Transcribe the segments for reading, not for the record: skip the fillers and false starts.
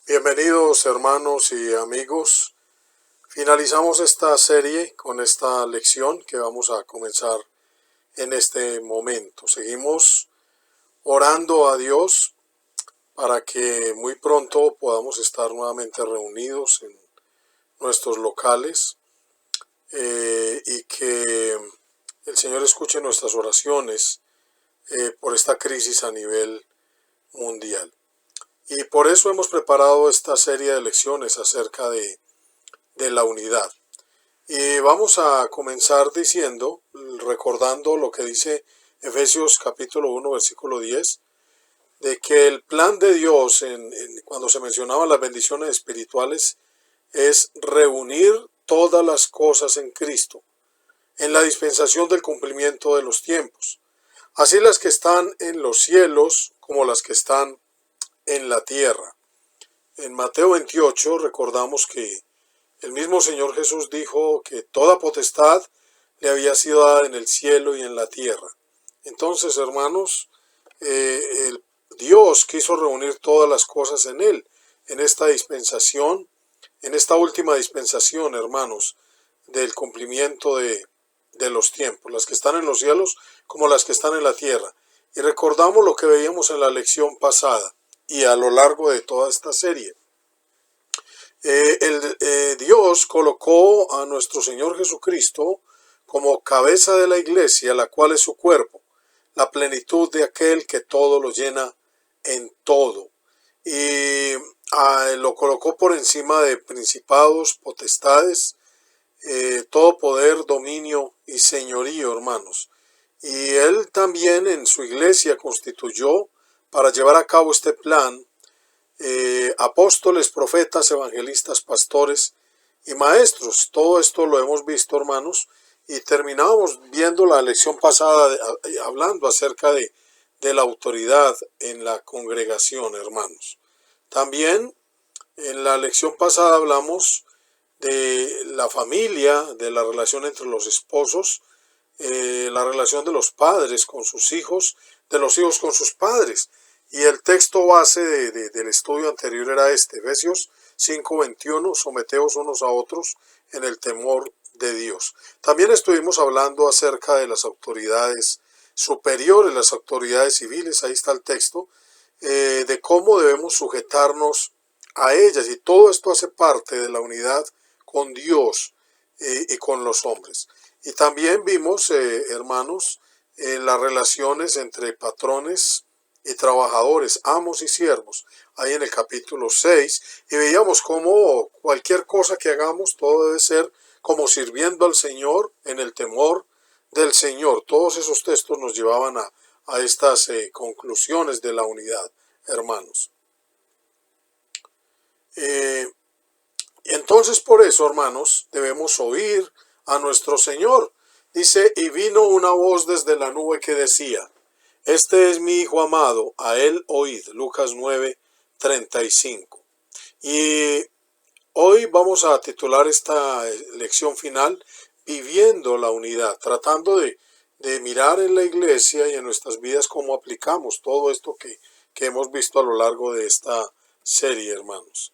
Bienvenidos hermanos y amigos. Finalizamos esta serie con esta lección que vamos a comenzar en este momento. Seguimos orando a Dios para que muy pronto podamos estar nuevamente reunidos en nuestros locales y que el Señor escuche nuestras oraciones por esta crisis a nivel mundial. Y por eso hemos preparado esta serie de lecciones acerca de la unidad. Y vamos a comenzar recordando lo que dice Efesios capítulo 1, versículo 10, de que el plan de Dios cuando se mencionaban las bendiciones espirituales es reunir todas las cosas en Cristo, en la dispensación del cumplimiento de los tiempos, así las que están en los cielos como las que están en la tierra. En Mateo 28 recordamos que el mismo Señor Jesús dijo que toda potestad le había sido dada en el cielo y en la tierra. Entonces, hermanos, Dios quiso reunir todas las cosas en Él, en esta dispensación, en esta última dispensación, hermanos, del cumplimiento de los tiempos, las que están en los cielos como las que están en la tierra. Y recordamos lo que veíamos en la lección pasada y a lo largo de toda esta serie. Dios colocó a nuestro Señor Jesucristo como cabeza de la iglesia, la cual es su cuerpo, la plenitud de aquel que todo lo llena en todo. Y lo colocó por encima de principados, potestades, todo poder, dominio y señorío, hermanos. Y Él también en su iglesia constituyó para llevar a cabo este plan apóstoles, profetas, evangelistas, pastores y maestros. Todo esto lo hemos visto, hermanos, y terminamos viendo la lección pasada hablando acerca de la autoridad en la congregación, hermanos. También en la lección pasada hablamos de la familia, de la relación entre los esposos, la relación de los padres con sus hijos, de los hijos con sus padres. Y el texto base del estudio anterior era Efesios 5:21, someteos unos a otros en el temor de Dios. También estuvimos hablando acerca de las autoridades superiores, las autoridades civiles, ahí está el texto, de cómo debemos sujetarnos a ellas, y todo esto hace parte de la unidad con Dios y con los hombres. Y también vimos, hermanos, las relaciones entre patrones y trabajadores, amos y siervos, ahí en el capítulo 6, y veíamos cómo cualquier cosa que hagamos, todo debe ser como sirviendo al Señor en el temor del Señor. Todos esos textos nos llevaban a estas conclusiones de la unidad, hermanos. Entonces, por eso, hermanos, debemos oír a nuestro Señor. Dice, y vino una voz desde la nube que decía, este es mi Hijo amado, a él oíd. Lucas 9:35. Y hoy vamos a titular esta lección final, Viviendo la unidad, tratando de mirar en la iglesia y en nuestras vidas cómo aplicamos todo esto que hemos visto a lo largo de esta serie, hermanos.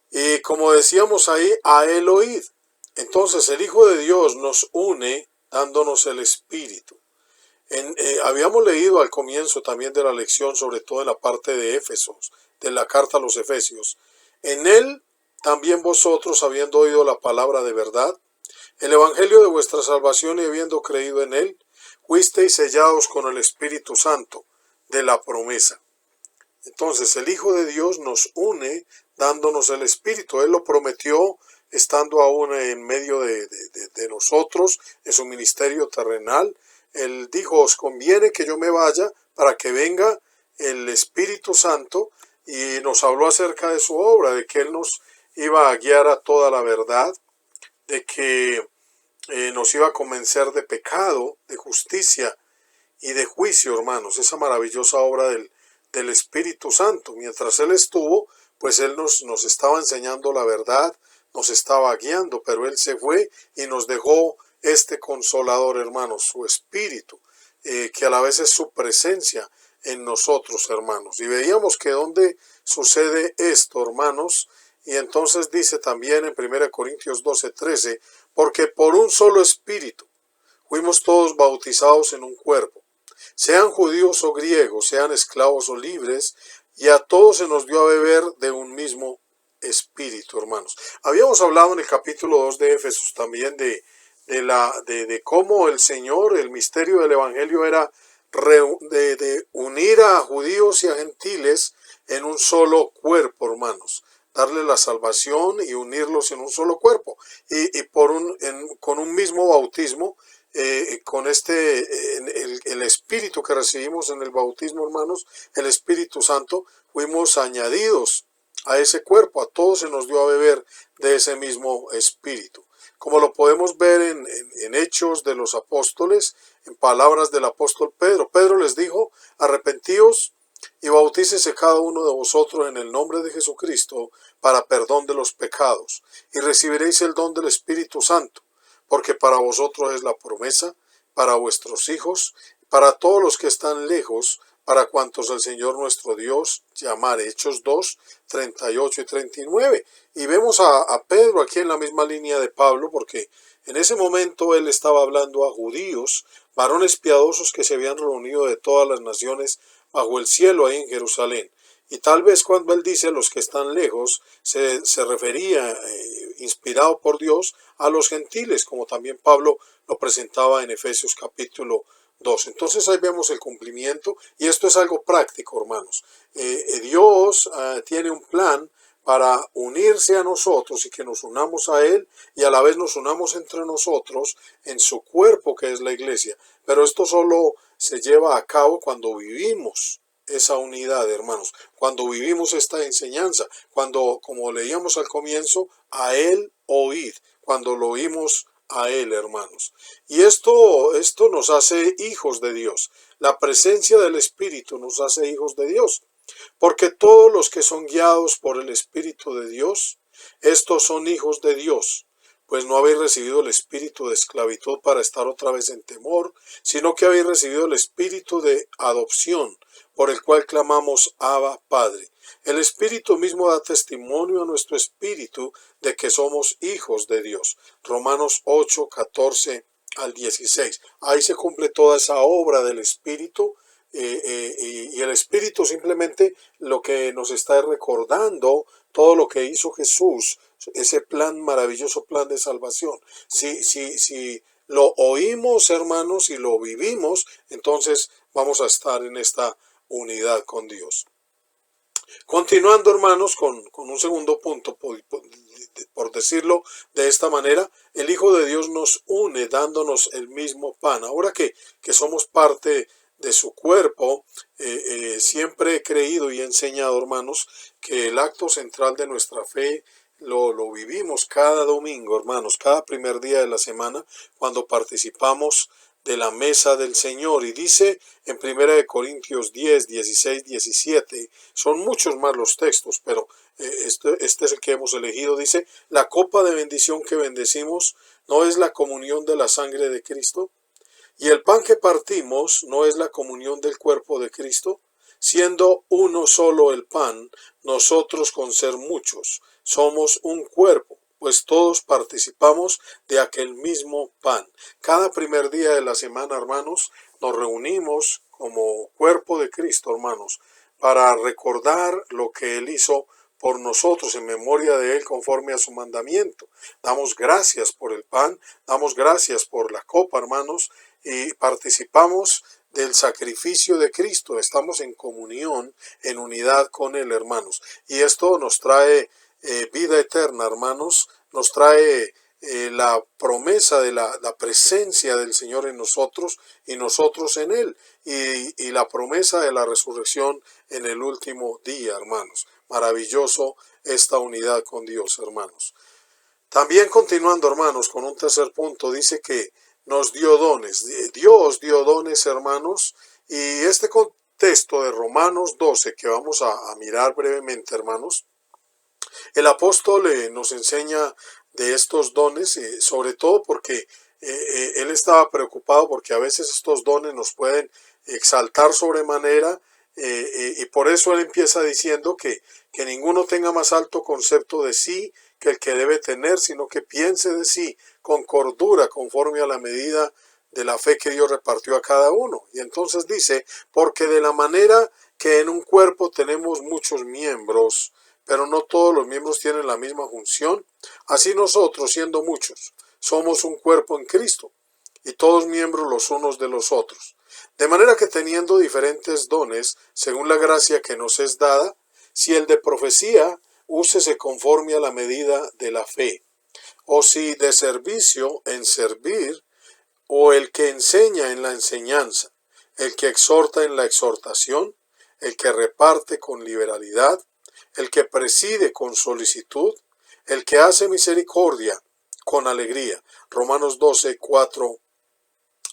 Y como decíamos ahí, a él oíd. Entonces el Hijo de Dios nos une dándonos el Espíritu. Habíamos leído al comienzo también de la lección, sobre todo en la parte de Éfesos, de la carta a los Efesios. En él también vosotros, habiendo oído la palabra de verdad, el evangelio de vuestra salvación, y habiendo creído en él, fuisteis sellados con el Espíritu Santo de la promesa. Entonces el Hijo de Dios nos une dándonos el Espíritu. Él lo prometió estando aún en medio de nosotros en su ministerio terrenal. Él dijo, os conviene que yo me vaya para que venga el Espíritu Santo, y nos habló acerca de su obra, de que Él nos iba a guiar a toda la verdad, de que nos iba a convencer de pecado, de justicia y de juicio, hermanos. Esa maravillosa obra del Espíritu Santo. Mientras Él estuvo, pues Él nos estaba enseñando la verdad, nos estaba guiando, pero Él se fue y nos dejó este consolador, hermanos, su Espíritu, que a la vez es su presencia en nosotros, hermanos. Y veíamos que donde sucede esto, hermanos? Y entonces dice también en 1 Corintios 12:13, porque por un solo espíritu fuimos todos bautizados en un cuerpo, sean judíos o griegos, sean esclavos o libres, y a todos se nos dio a beber de un mismo espíritu, hermanos. Habíamos hablado en el capítulo 2 de Éfesos también de cómo el Señor, el misterio del Evangelio era de unir a judíos y a gentiles en un solo cuerpo, hermanos. Darle la salvación y unirlos en un solo cuerpo. Y con un mismo bautismo, con el Espíritu que recibimos en el bautismo, hermanos, el Espíritu Santo, fuimos añadidos a ese cuerpo. A todos se nos dio a beber de ese mismo Espíritu. Como lo podemos ver en Hechos de los Apóstoles, en palabras del apóstol Pedro. Pedro les dijo, arrepentíos y bautícese cada uno de vosotros en el nombre de Jesucristo para perdón de los pecados, y recibiréis el don del Espíritu Santo, porque para vosotros es la promesa, para vuestros hijos, para todos los que están lejos, para cuantos el Señor nuestro Dios llamare. Hechos 2, 38 y 39. Y vemos a Pedro aquí en la misma línea de Pablo, porque en ese momento él estaba hablando a judíos, varones piadosos que se habían reunido de todas las naciones bajo el cielo ahí en Jerusalén. Y tal vez cuando él dice los que están lejos, se refería, inspirado por Dios, a los gentiles, como también Pablo lo presentaba en Efesios capítulo 2. Entonces ahí vemos el cumplimiento, y esto es algo práctico, hermanos. Dios tiene un plan para unirse a nosotros y que nos unamos a Él y a la vez nos unamos entre nosotros en su cuerpo que es la iglesia. Pero esto solo se lleva a cabo cuando vivimos esa unidad, hermanos, cuando vivimos esta enseñanza, cuando, como leíamos al comienzo, a Él oíd, cuando lo oímos a Él, hermanos. Y esto nos hace hijos de Dios. La presencia del Espíritu nos hace hijos de Dios. Porque todos los que son guiados por el Espíritu de Dios, estos son hijos de Dios. Pues no habéis recibido el espíritu de esclavitud para estar otra vez en temor, sino que habéis recibido el espíritu de adopción, por el cual clamamos Abba, Padre. El Espíritu mismo da testimonio a nuestro espíritu de que somos hijos de Dios. Romanos 8, 14 al 16. Ahí se cumple toda esa obra del Espíritu. Y el Espíritu simplemente lo que nos está recordando todo lo que hizo Jesús, ese plan, maravilloso plan de salvación. Si lo oímos, hermanos, y lo vivimos, entonces vamos a estar en esta unidad con Dios. Continuando, hermanos, con un segundo punto, por decirlo de esta manera, el Hijo de Dios nos une dándonos el mismo pan. Ahora que somos parte de su cuerpo, siempre he creído y he enseñado, hermanos, que el acto central de nuestra fe lo vivimos cada domingo, hermanos, cada primer día de la semana, cuando participamos de la mesa del Señor. Y dice en 1 Corintios 10, 16, 17, son muchos más los textos, pero este es el que hemos elegido. Dice, la copa de bendición que bendecimos no es la comunión de la sangre de Cristo, y el pan que partimos no es la comunión del cuerpo de Cristo. Siendo uno solo el pan, nosotros con ser muchos somos un cuerpo, pues todos participamos de aquel mismo pan. Cada primer día de la semana, hermanos, nos reunimos como cuerpo de Cristo, hermanos, para recordar lo que Él hizo por nosotros, en memoria de Él, conforme a su mandamiento. Damos gracias por el pan, damos gracias por la copa, hermanos, y participamos del sacrificio de Cristo. Estamos en comunión, en unidad con Él, hermanos. Y esto nos trae vida eterna, hermanos, nos trae la promesa de la presencia del Señor en nosotros y nosotros en Él, y la promesa de la resurrección en el último día, hermanos. Maravilloso esta unidad con Dios, hermanos. También continuando, hermanos, con un tercer punto, dice que nos dio dones. Dios dio dones, hermanos, y este contexto de Romanos 12 que vamos a mirar brevemente, hermanos, el apóstol nos enseña de estos dones, sobre todo porque él estaba preocupado porque a veces estos dones nos pueden exaltar sobremanera Y por eso él empieza diciendo que ninguno tenga más alto concepto de sí que el que debe tener, sino que piense de sí con cordura, conforme a la medida de la fe que Dios repartió a cada uno. Y entonces dice, porque de la manera que en un cuerpo tenemos muchos miembros, pero no todos los miembros tienen la misma función, así nosotros, siendo muchos, somos un cuerpo en Cristo, y todos miembros los unos de los otros. De manera que teniendo diferentes dones, según la gracia que nos es dada, si el de profecía, úsese conforme a la medida de la fe, o si de servicio, en servir, o el que enseña en la enseñanza, el que exhorta en la exhortación, el que reparte con liberalidad, el que preside con solicitud, el que hace misericordia con alegría. Romanos 12, 4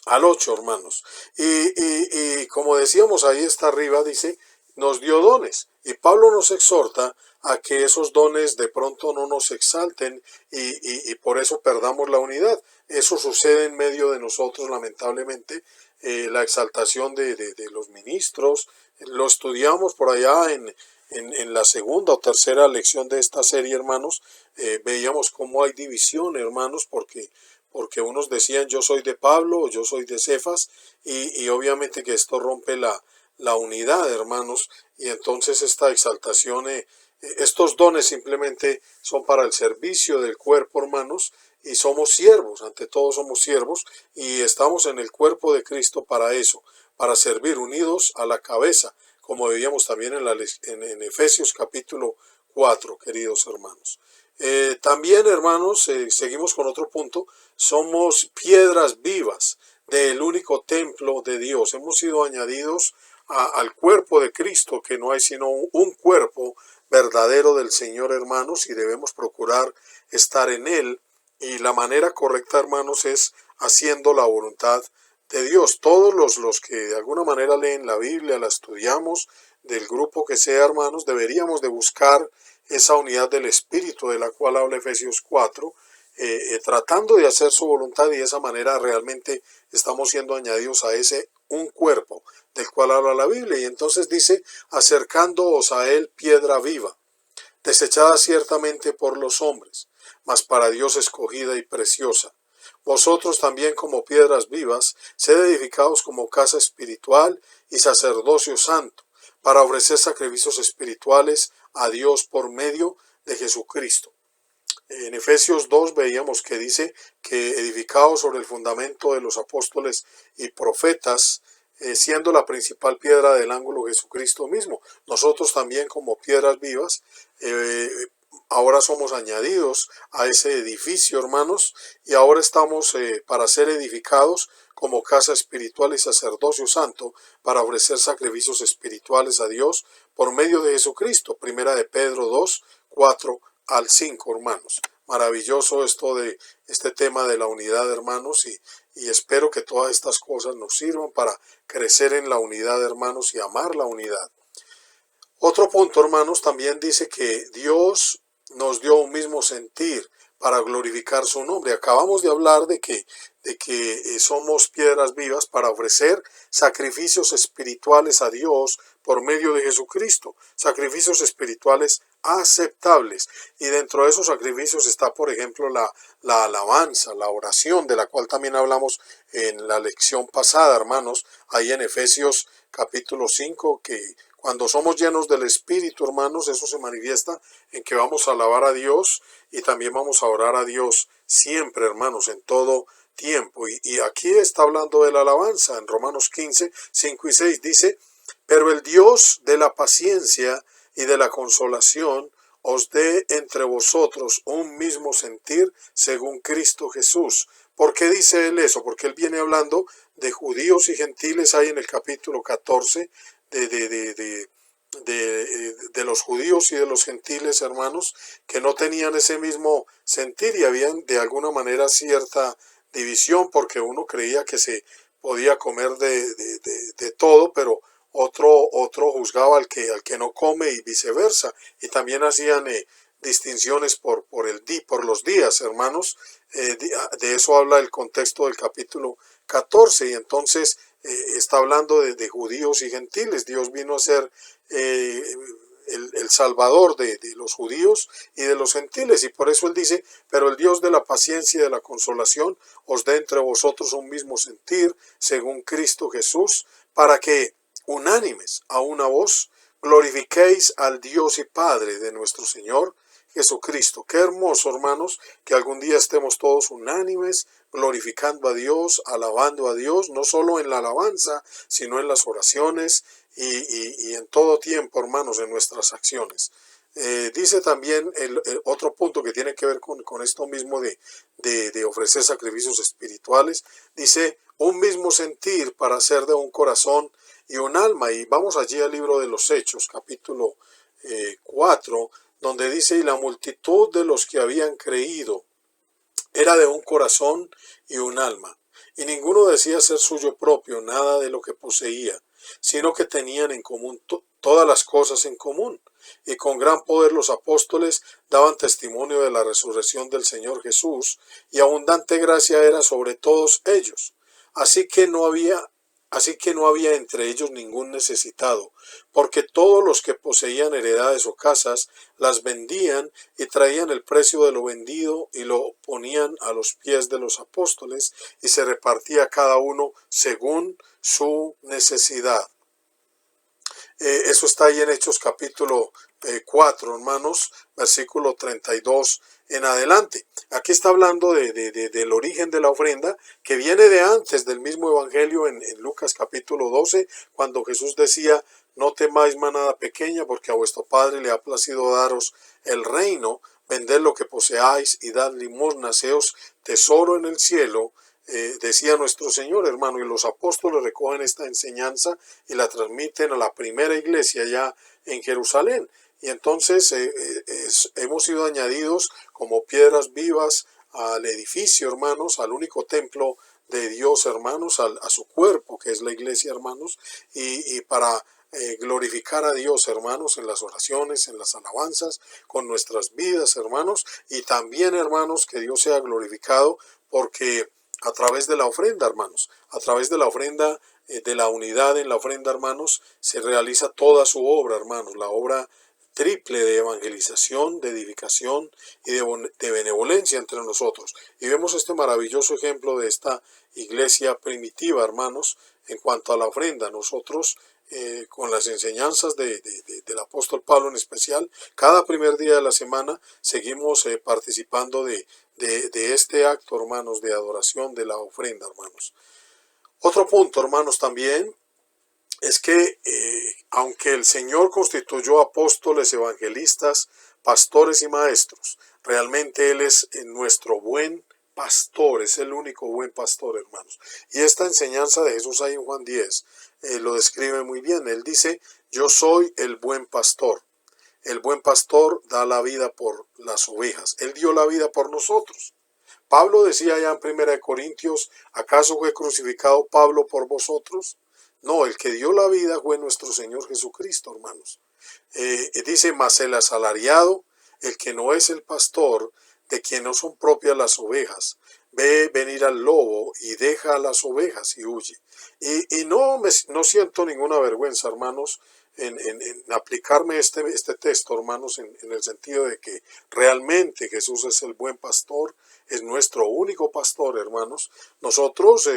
al 8, hermanos. Y como decíamos, ahí está arriba, dice, nos dio dones. Y Pablo nos exhorta a que esos dones de pronto no nos exalten y por eso perdamos la unidad. Eso sucede en medio de nosotros, lamentablemente, la exaltación de los ministros. Lo estudiamos por allá en la segunda o tercera lección de esta serie, hermanos. Veíamos cómo hay división, hermanos, porque unos decían yo soy de Pablo o yo soy de Cefas y obviamente que esto rompe la unidad, hermanos, y entonces esta exaltación, estos dones simplemente son para el servicio del cuerpo, hermanos, y somos siervos, ante todo somos siervos y estamos en el cuerpo de Cristo para eso, para servir unidos a la cabeza, como veíamos también en Efesios capítulo 4, queridos hermanos. También, hermanos, seguimos con otro punto, somos piedras vivas del único templo de Dios. Hemos sido añadidos al cuerpo de Cristo, que no hay sino un cuerpo verdadero del Señor, hermanos, y debemos procurar estar en él. Y la manera correcta, hermanos, es haciendo la voluntad de Dios. Todos los que de alguna manera leen la Biblia, la estudiamos, del grupo que sea, hermanos, deberíamos de buscar esa unidad del Espíritu de la cual habla Efesios 4, tratando de hacer su voluntad, y de esa manera realmente estamos siendo añadidos a ese un cuerpo del cual habla la Biblia. Y entonces dice, acercándoos a él piedra viva, desechada ciertamente por los hombres, mas para Dios escogida y preciosa. Vosotros también como piedras vivas, sed edificados como casa espiritual y sacerdocio santo, para ofrecer sacrificios espirituales a Dios por medio de Jesucristo. En Efesios 2 veíamos que dice que edificados sobre el fundamento de los apóstoles y profetas, siendo la principal piedra del ángulo Jesucristo mismo. Nosotros también como piedras vivas, ahora somos añadidos a ese edificio, hermanos, y ahora estamos para ser edificados como casa espiritual y sacerdocio santo, para ofrecer sacrificios espirituales a Dios por medio de Jesucristo. Primera de Pedro 2, 4 al 5, hermanos. Maravilloso esto de este tema de la unidad, hermanos, y espero que todas estas cosas nos sirvan para crecer en la unidad, hermanos, y amar la unidad. Otro punto, hermanos, también dice que Dios nos dio un mismo sentir para glorificar su nombre. Acabamos de hablar de que somos piedras vivas para ofrecer sacrificios espirituales a Dios por medio de Jesucristo, sacrificios espirituales aceptables. Y dentro de esos sacrificios está, por ejemplo, la alabanza, la oración, de la cual también hablamos en la lección pasada, hermanos, ahí en Efesios capítulo 5, que cuando somos llenos del Espíritu, hermanos, eso se manifiesta en que vamos a alabar a Dios y también vamos a orar a Dios siempre, hermanos, en todo tiempo. Y aquí está hablando de la alabanza. En Romanos 15, 5 y 6 dice, pero el Dios de la paciencia y de la consolación os dé entre vosotros un mismo sentir según Cristo Jesús. ¿Por qué dice él eso? Porque él viene hablando de judíos y gentiles ahí en el capítulo 14, de los judíos y de los gentiles, hermanos, que no tenían ese mismo sentir y habían de alguna manera cierta división, porque uno creía que se podía comer de todo, pero otro juzgaba al que no come y viceversa, y también hacían distinciones por los días, hermanos. De eso habla el contexto del capítulo 14, y entonces está hablando de judíos y gentiles. Dios vino a ser el Salvador de los judíos y de los gentiles, y por eso él dice: pero el Dios de la paciencia y de la consolación os dé entre vosotros un mismo sentir, según Cristo Jesús, para que, unánimes a una voz, glorifiquéis al Dios y Padre de nuestro Señor Jesucristo. Qué hermoso, hermanos, que algún día estemos todos unánimes, glorificando a Dios, alabando a Dios, no solo en la alabanza, sino en las oraciones y en todo tiempo, hermanos, en nuestras acciones. Dice también el otro punto que tiene que ver con esto mismo de ofrecer sacrificios espirituales. Dice: un mismo sentir para ser de un corazón y un alma. Y vamos allí al libro de los Hechos, capítulo 4, donde dice: y la multitud de los que habían creído era de un corazón y un alma, y ninguno decía ser suyo propio nada de lo que poseía, sino que tenían en común todas las cosas en común, y con gran poder los apóstoles daban testimonio de la resurrección del Señor Jesús, y abundante gracia era sobre todos ellos. Así que no había entre ellos ningún necesitado, porque todos los que poseían heredades o casas las vendían y traían el precio de lo vendido y lo ponían a los pies de los apóstoles, y se repartía cada uno según su necesidad. Eso está ahí en Hechos capítulo 4, hermanos, versículo 32 en adelante. Aquí está hablando del origen de la ofrenda, que viene de antes del mismo evangelio en Lucas capítulo 12, cuando Jesús decía: no temáis, manada pequeña, porque a vuestro Padre le ha placido daros el reino. Vended lo que poseáis y dad limosna, seos tesoro en el cielo. Decía nuestro Señor, hermano, y los apóstoles recogen esta enseñanza y la transmiten a la primera iglesia ya en Jerusalén. Y entonces hemos sido añadidos como piedras vivas al edificio, hermanos, al único templo de Dios, hermanos, a su cuerpo, que es la iglesia, hermanos, y para glorificar a Dios, hermanos, en las oraciones, en las alabanzas, con nuestras vidas, hermanos, y también, hermanos, que Dios sea glorificado, porque a través de la ofrenda, hermanos, a través de la ofrenda, de la unidad en la ofrenda, hermanos, se realiza toda su obra, hermanos, la obra triple de evangelización, de edificación y de benevolencia entre nosotros. Y vemos este maravilloso ejemplo de esta iglesia primitiva, hermanos, en cuanto a la ofrenda. Nosotros, con las enseñanzas del apóstol Pablo en especial, cada primer día de la semana seguimos participando de este acto, hermanos, de adoración de la ofrenda, hermanos. Otro punto, hermanos, también es que aunque el Señor constituyó apóstoles, evangelistas, pastores y maestros, realmente Él es nuestro buen pastor, es el único buen pastor, hermanos. Y esta enseñanza de Jesús ahí en Juan 10 lo describe muy bien. Él dice: yo soy el buen pastor. El buen pastor da la vida por las ovejas. Él dio la vida por nosotros. Pablo decía ya en 1 Corintios: ¿acaso fue crucificado Pablo por vosotros? No, el que dio la vida fue nuestro Señor Jesucristo, hermanos. Dice: mas el asalariado, el que no es el pastor, de quien no son propias las ovejas, ve venir al lobo y deja a las ovejas y huye. Y no siento ninguna vergüenza, hermanos, en aplicarme este texto, hermanos, en el sentido de que realmente Jesús es el buen pastor, es nuestro único pastor, hermanos. Nosotros,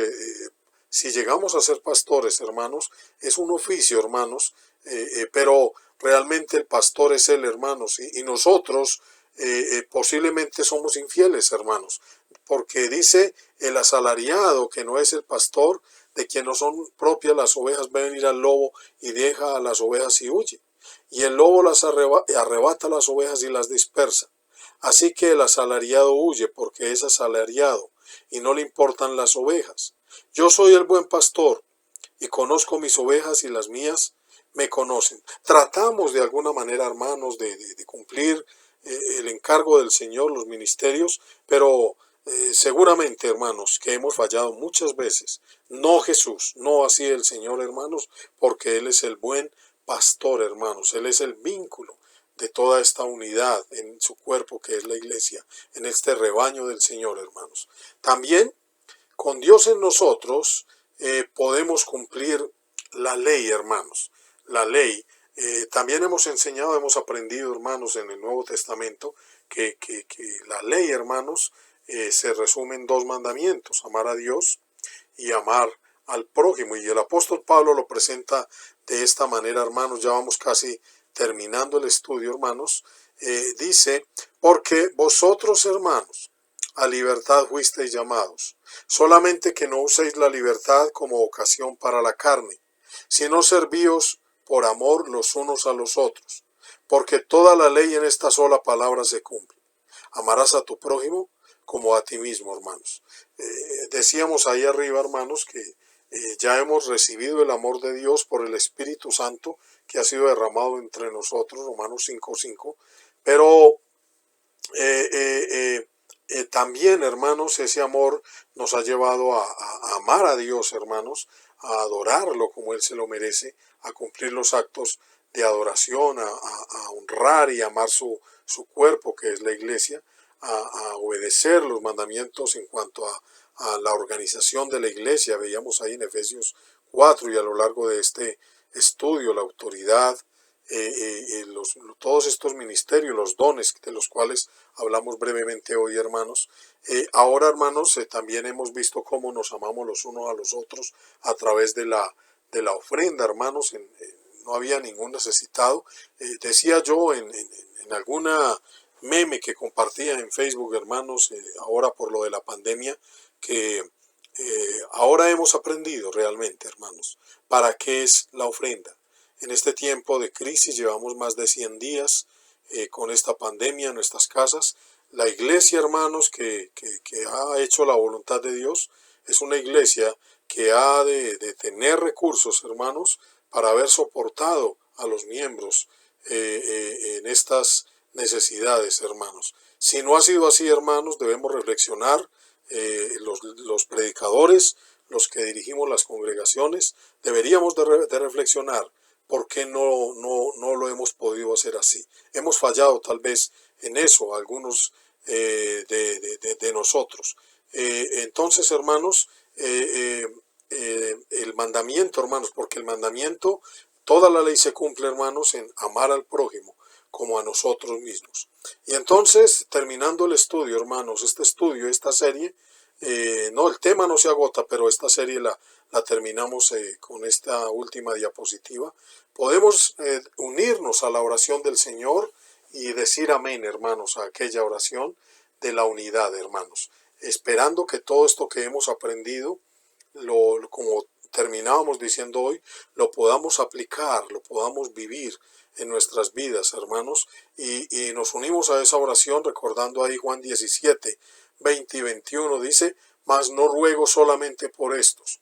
si llegamos a ser pastores, hermanos, es un oficio, hermanos, pero realmente el pastor es Él, hermanos, y nosotros posiblemente somos infieles, hermanos, porque dice: el asalariado, que no es el pastor, de quien no son propias las ovejas, ve venir al lobo y deja a las ovejas y huye. Y el lobo las arrebata las ovejas y las dispersa. Así que el asalariado huye porque es asalariado y no le importan las ovejas. Yo soy el buen pastor y conozco mis ovejas y las mías me conocen. Tratamos de alguna manera, hermanos, de cumplir el encargo del Señor, los ministerios, pero seguramente, hermanos, que hemos fallado muchas veces. No Jesús, no así el Señor, hermanos, porque Él es el buen pastor, hermanos. Él es el vínculo de toda esta unidad en su cuerpo, que es la iglesia, en este rebaño del Señor, hermanos. También, con Dios en nosotros, podemos cumplir la ley, hermanos. La ley. También hemos enseñado, hemos aprendido, hermanos, en el Nuevo Testamento, que la ley, hermanos, se resume en dos mandamientos: amar a Dios y amar al prójimo. Y el apóstol Pablo lo presenta de esta manera, hermanos. Ya vamos casi terminando el estudio, hermanos. Dice: porque vosotros, hermanos, a libertad fuisteis llamados, solamente que no uséis la libertad como ocasión para la carne, sino servíos por amor los unos a los otros, porque toda la ley en esta sola palabra se cumple: amarás a tu prójimo como a ti mismo, hermanos. Decíamos ahí arriba, hermanos, que ya hemos recibido el amor de Dios por el Espíritu Santo que ha sido derramado entre nosotros, Romanos 5:5, pero también, hermanos, ese amor nos ha llevado a amar a Dios, hermanos, a adorarlo como Él se lo merece, a cumplir los actos de adoración, a honrar y amar su cuerpo, que es la iglesia, a obedecer los mandamientos en cuanto a la organización de la iglesia. Veíamos ahí en Efesios 4 y a lo largo de este estudio la autoridad, todos estos ministerios, los dones de los cuales hablamos brevemente hoy, hermanos. Ahora, hermanos, también hemos visto cómo nos amamos los unos a los otros a través de la ofrenda, hermanos. No había ningún necesitado. Decía yo en alguna meme que compartía en Facebook, hermanos, ahora por lo de la pandemia, que ahora hemos aprendido realmente, hermanos, para qué es la ofrenda. En este tiempo de crisis llevamos más de 100 días con esta pandemia en nuestras casas. La iglesia, hermanos, que ha hecho la voluntad de Dios, es una iglesia que ha de tener recursos, hermanos, para haber soportado a los miembros en estas necesidades, hermanos. Si no ha sido así, hermanos, debemos reflexionar. Los predicadores, los que dirigimos las congregaciones, deberíamos de reflexionar por qué no lo hemos podido hacer así. Hemos fallado tal vez en eso, algunos de nosotros. Entonces, hermanos, el mandamiento, hermanos, porque el mandamiento, toda la ley se cumple, hermanos, en amar al prójimo como a nosotros mismos. Y entonces, terminando el estudio, hermanos, este estudio, esta serie, no, el tema no se agota, pero esta serie la terminamos con esta última diapositiva. Podemos unirnos a la oración del Señor y decir amén, hermanos, a aquella oración de la unidad, hermanos, esperando que todo esto que hemos aprendido, como terminábamos diciendo hoy, lo podamos aplicar, lo podamos vivir en nuestras vidas, hermanos, y nos unimos a esa oración recordando ahí Juan 17, 20 y 21, dice: mas no ruego solamente por estos.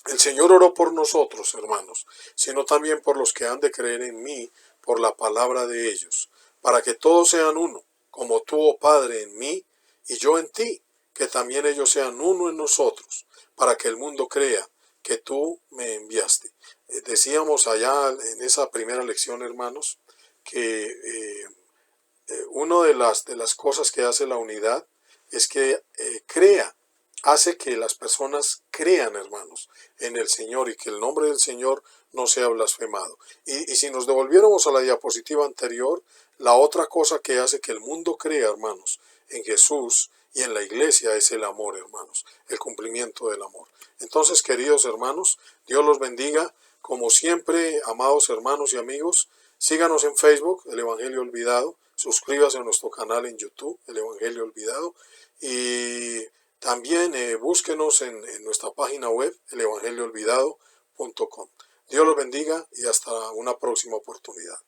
El Señor oró por nosotros, hermanos, sino también por los que han de creer en mí por la palabra de ellos, para que todos sean uno, como tú, oh Padre, en mí y yo en ti, que también ellos sean uno en nosotros, para que el mundo crea que tú me enviaste. Decíamos allá en esa primera lección, hermanos, que una de las cosas que hace la unidad es que hace que las personas crean, hermanos, en el Señor y que el nombre del Señor no sea blasfemado. Y si nos devolviéramos a la diapositiva anterior, la otra cosa que hace que el mundo crea, hermanos, en Jesús y en la iglesia es el amor, hermanos, el cumplimiento del amor. Entonces, queridos hermanos, Dios los bendiga. Como siempre, amados hermanos y amigos, síganos en Facebook, El Evangelio Olvidado. Suscríbase a nuestro canal en YouTube, El Evangelio Olvidado. Y también búsquenos en nuestra página web, elevangelioolvidado.com. Dios los bendiga y hasta una próxima oportunidad.